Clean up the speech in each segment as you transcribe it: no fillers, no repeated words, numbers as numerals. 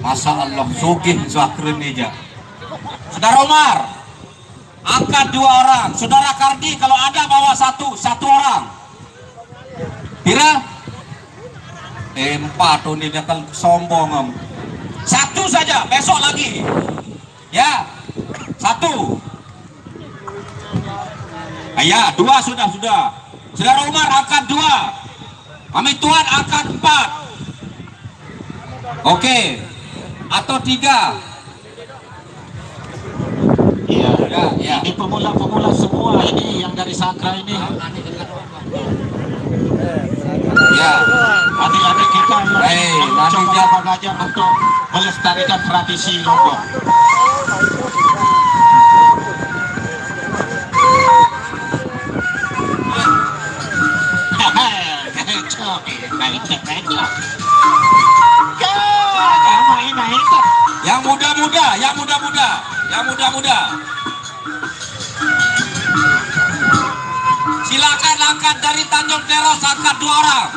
Masya Allah, sugih Zakrin aja. Saudara Umar, angkat 2 orang. Saudara Kardi kalau ada bawa satu orang. Kira? 4 tuh ini dia kan sombong. 1 saja, besok lagi. Ya, 1. Ya, 2 sudah. Saudara Umar angkat 2. Kami Tuhan angkat 4. Oke. Atau 3. Iya, ya. Ini pemula-pemula semua ini yang dari Sakra ini. Ya. Adik-adik kita yang mencoba belajar untuk melestarikan tradisi Lombok. Yang muda-muda. Silakan angkat dari Tanjung Teros, angkat 2 orang.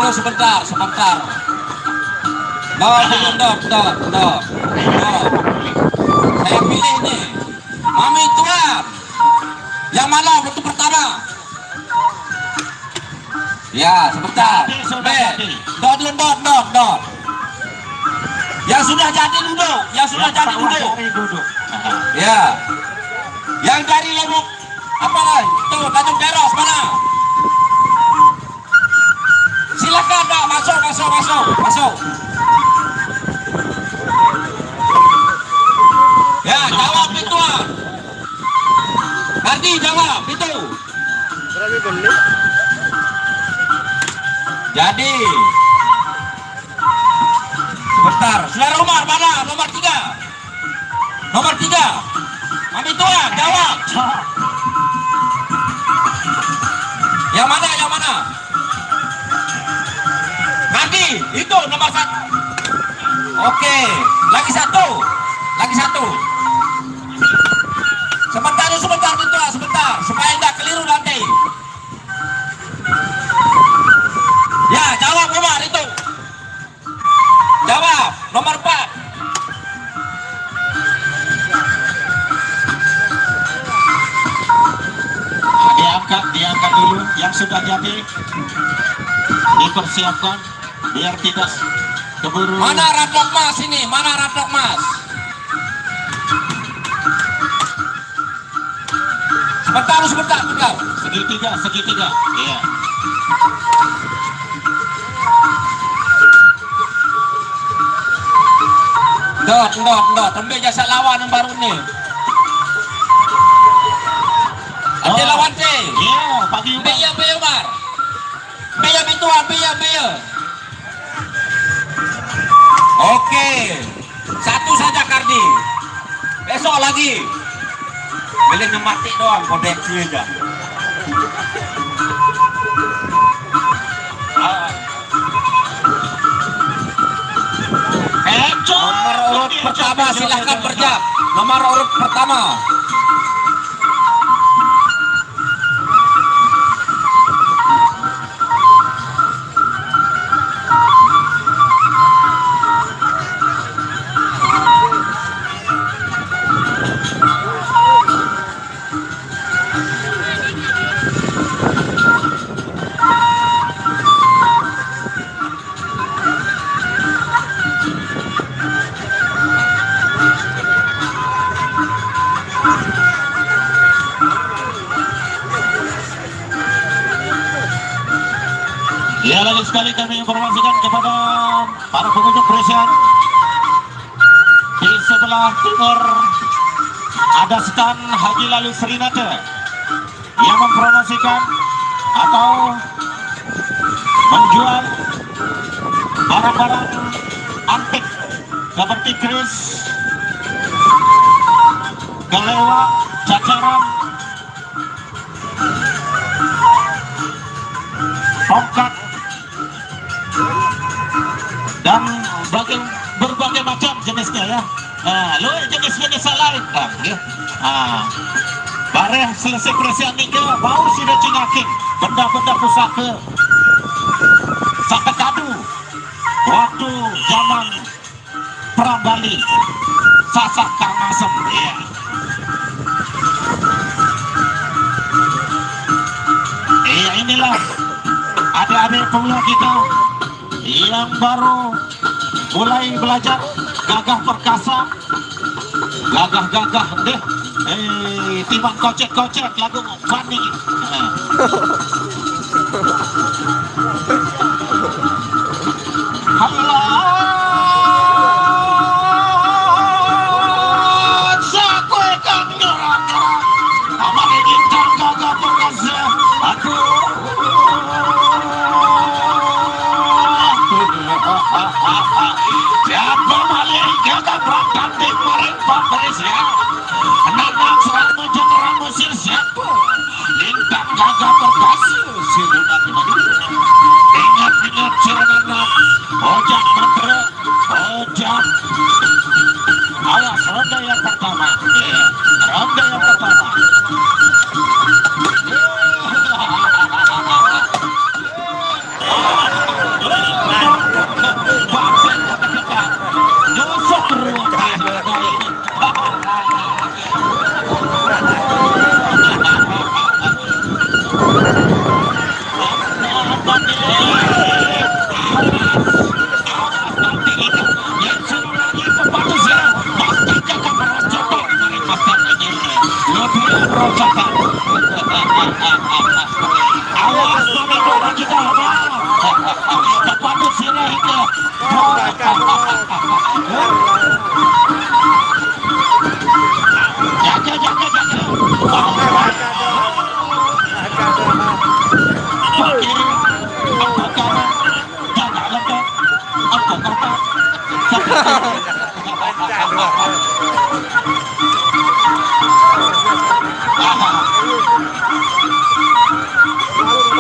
Sebentar. Dok. Saya pilih ini. Mami Tuan. Yang mana untuk pertama? Ya, sebentar. Dot. Yang sudah jadi duduk. Ya. Yang dari Lombok apa lagi? Tuh, Tanjung Teros mana? Silakan Pak, masuk. Ya, jawab itu. Kardi jawab itu. Jadi sebentar, Saudara Umar mana? Nomor 3. Mami Tuan jawab. Yang mana? Kardi, itu nomor 1. Oke, lagi satu. Sebentar, supaya tidak keliru nanti. Ya, jawab Umar itu. Jawab, nomor 4. Diangkat dulu yang sudah jadi. Dipersiapkan biar tidak keburu. Mana Radok Mas ini? Sebentar. Segitiga. Iya. Dot. Tembe jasa lawan yang baru nih. Ada lawan teh. Iya, pagi Umar. Beya Umar. Beya Bituan, beya. Oke. 1 saja Kardi. Besok lagi. Boleh mati doang, kodeksi aja. Nomor urut pertama silahkan berjak. Nomor urut pertama. Ya, lagi sekali kami informasikan kepada para pengunjung presiden di sebelah timur ada stand Haji Lalu Serinate yang mempromosikan atau menjual barang-barang antik seperti keris, kelewak, cacaran, tongkat, dan berbagai macam jenisnya ya. Nah, lu jenis-jenis lain dah ya. Bareng selesai persiapan ni ke bau sudah cingakin benda-benda pusaka saka kadu waktu zaman perang Bali Sasak Karangasem ya. Inilah adik-adik pemula kita yang baru mulai belajar gagah perkasa, gagah deh. Timbang kocek-kocek lagu Bani. Sakwe kang nyorak-nyorak aman ingkang gagah perkasa. Siapa maling gagah bertanding maring Patricia. Anak-anak serang menjenerang Mesir siapa? Lintang gagah perkasa. Ingat-ingat anak ojak mantra, ojak. Awas ronda yang pertama. Ronda yang pertama.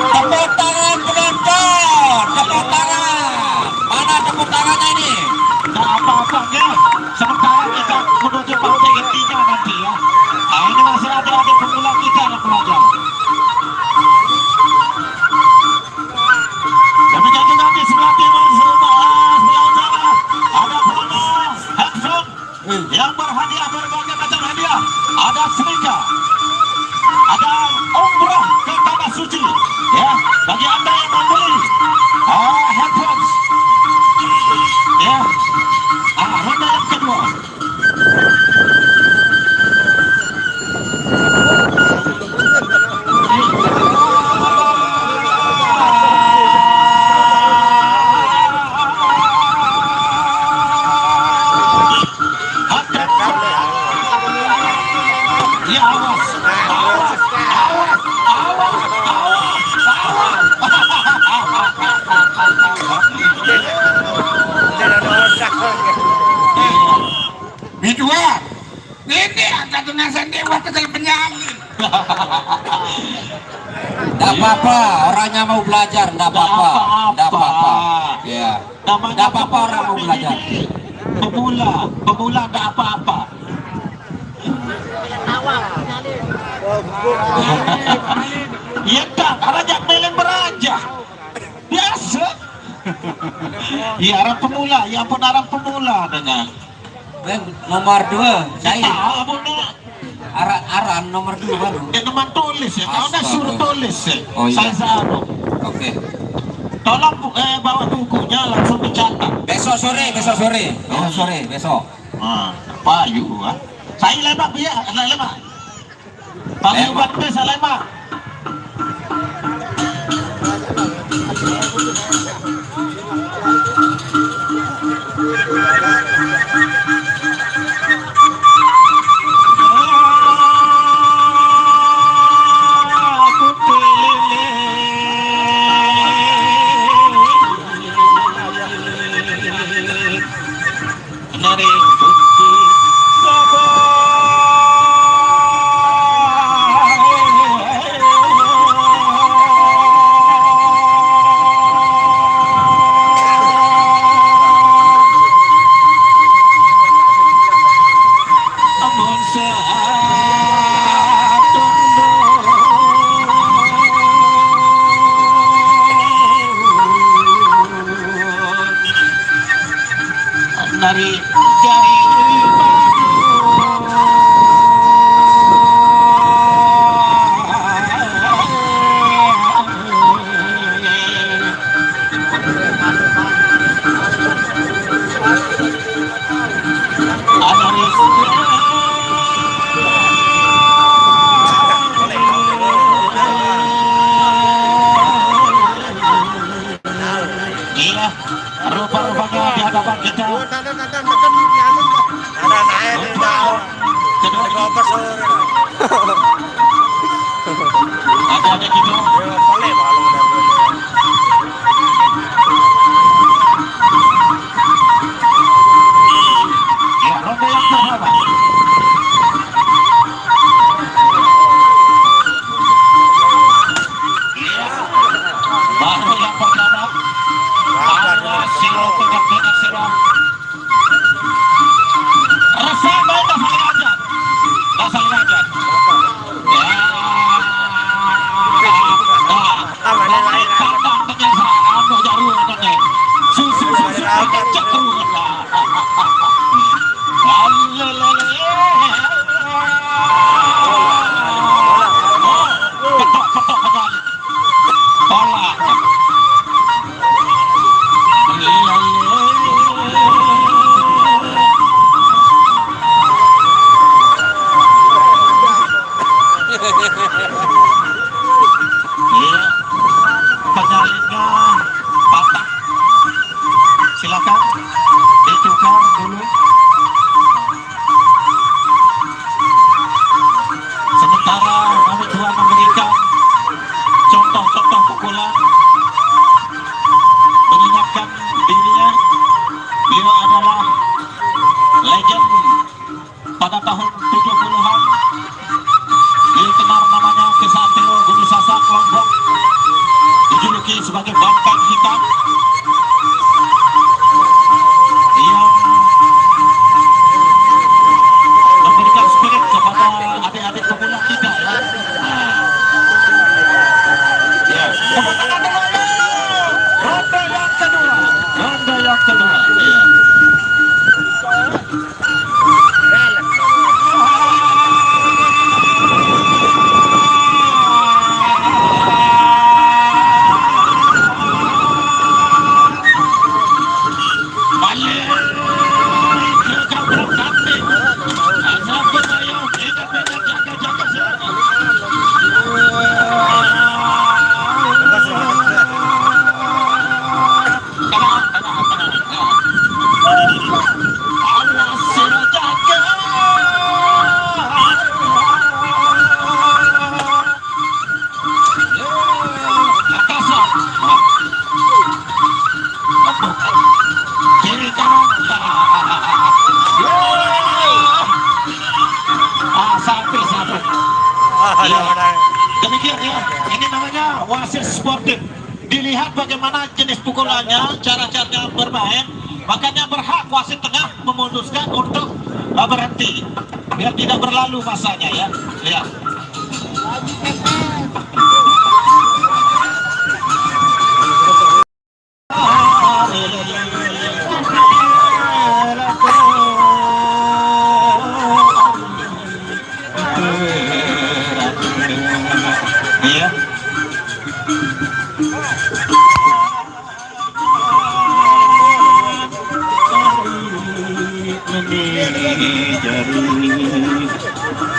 Tepuk tangan penonton, tepuk tangan. Mana tepuk tangannya ini? Tak apa-apanya. Sementara kita menuju pada intinya nanti ya. Ini masih adik-adik pemula kita yang belajar. Demikian juga di sebelah timur, sebelah utara ada Bono Hanson yang berhadiah berbagai macam hadiah. Ada Smika, ada umrah ke tanah suci ya bagi anda yang membeli headphones ya. Ronda yang kedua. Ya awas, awas, awas, awas, awas, Bidua, ini angkat tunasan dewa kesel penyanyi. Tidak apa-apa, orangnya mau belajar, tidak apa-apa, tidak apa-apa. Ya, tidak apa-apa orang mau belajar. Pemula tidak apa-apa. Iya tak, rajak meleng beraja biasa. Iya orang pemula, ya pun orang pemula dengan Nomor 2, saya aran nomor 2 baru. nomor tulis ya, kau dah suruh tulis ya. Oh, iya. Saya selalu. Oke. Tolong bawa bukunya langsung dicatat. Besok sore, besok. Payu ah. Saya lemak ya, lemak. Payu buat saya lemak. dari iya, rupa-rupanya di hadapan kita ada gitu. Ya, ronde yang pertama. Iya, baru yang pertama. Ada Siro pegang Siro. Rasa main dah saling ajar. Dah saling ajar. Ya. Kadang penyesaan mau jarum katanya. Susu pegang cekru. Petok kembali. Bola. Penyalinnya patah. Silakan ditukar dulu. Sementara kami Tuhan memberikan contoh-contoh pukulan, mengingatkan dirinya. Beliau adalah legend pada tahun 70-an. Beliau kenal namanya Kesantero Gunung Sasak Lombok, dijuluki sebagai banteng hitam, yang memberikan spirit kepada adik-adik pemula kita ya. Ya. Ronde yang kedua. Ronde yang kedua. Ya. Demikian ya, ini namanya wasit sportif. Dilihat bagaimana jenis pukulannya, cara-cara bermain, makanya berhak wasit tengah memutuskan untuk berhenti biar tidak berlalu masanya ya. Lihat. Iya.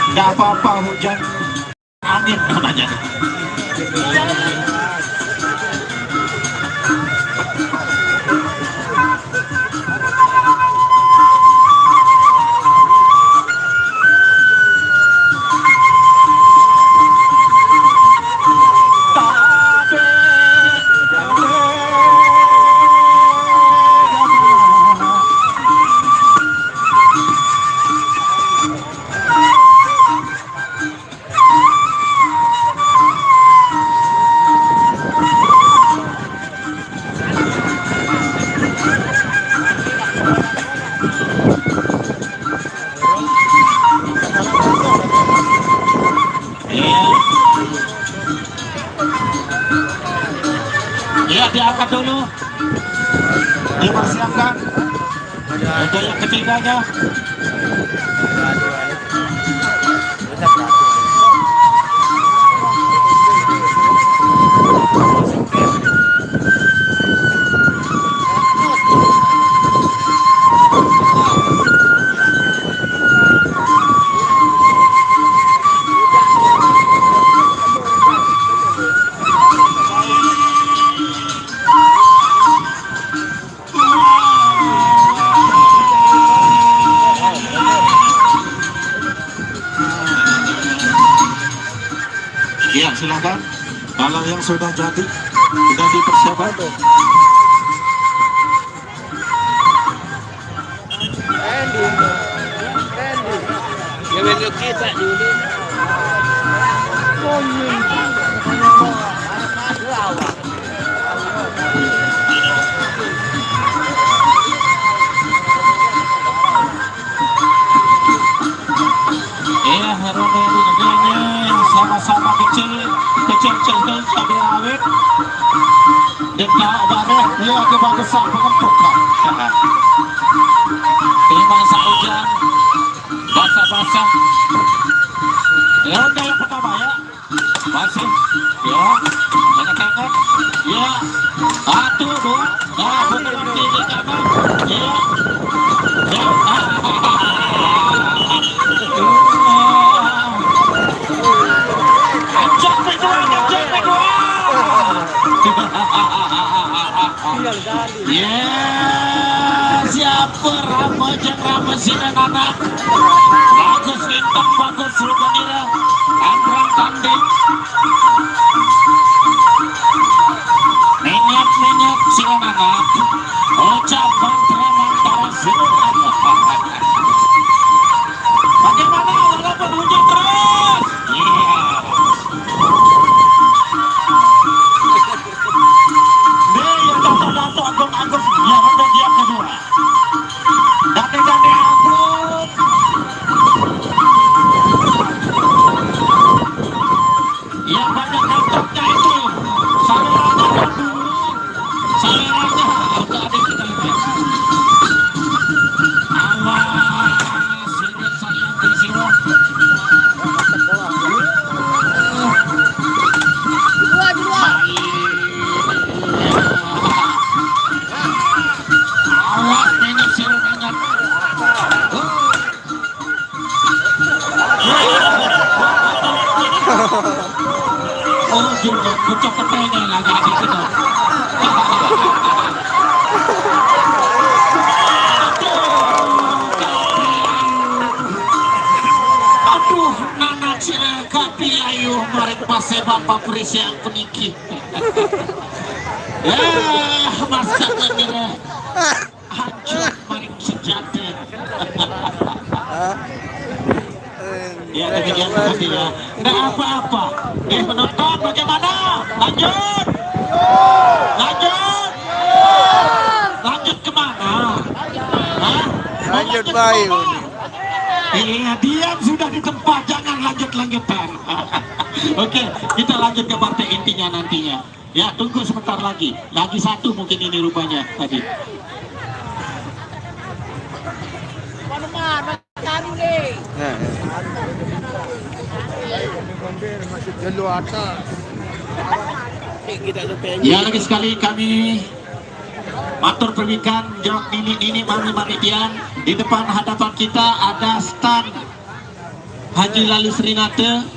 Tidak apa-apa hujan angin namanya. Ya, diangkat dulu, dipersiapkan. Untuk yang ketiganya ya, silakan. Kalau yang sudah jadi, sudah dipersiapkan. Iya, Ronaldo sama-sama kecil cabai rawit dan kau bareh dia kebagusan pengempukan ini masa hujan basah-basah ya. Udah yang pertama ya masih ya tengah-tengah ya 1, 2 nah pukulan tinggi kanan ya ya siapa Rama Sinan anak bagus Lintang, bagus Rubanira Andrang Tanding minyak Sinan anak ucapan terima kasih. Bagaimana walaupun hujan terus Dato Agung yang ada dia kedua. Dade Agung. Yang banyak kontaknya itu saleranya dulu. Saleranya untuk adik kita lihat. Awas ini saya disiru. Dua. Awas ini sirukannya. Oh juga bocok petenya lagi di situ. Aduh, nana kapi ayo marek pase bapak perisi yang peniki. Mas katanya hancur maring sejati. Ya demikian seperti ya. Nggak apa-apa. Penonton bagaimana? Lanjut. Lanjut kemana? Lanjut Bayu. Iya, diam sudah di tempat, jangan lanjut-lanjutan. Oke, kita lanjut ke partai intinya nantinya. Ya, tunggu sebentar lagi. Lagi satu mungkin ini rupanya tadi. Ya, lagi sekali kami matur perwikan jawab ini mami manitian. Di depan hadapan kita ada stand Haji Lali Serinate,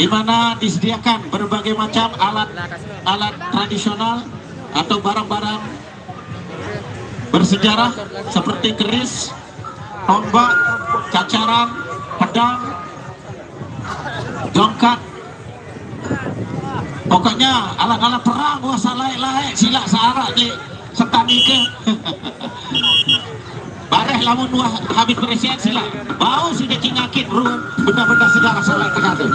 di mana disediakan berbagai macam alat tradisional atau barang-barang bersejarah seperti keris, tombak, cacaran, pedang, jongkat, pokoknya alat-alat perang wasa laik-laik silak searak di setani ke bareh lamun wah habis presiden silak bau sudah cingakin benda-benda sejarah salai tegatu.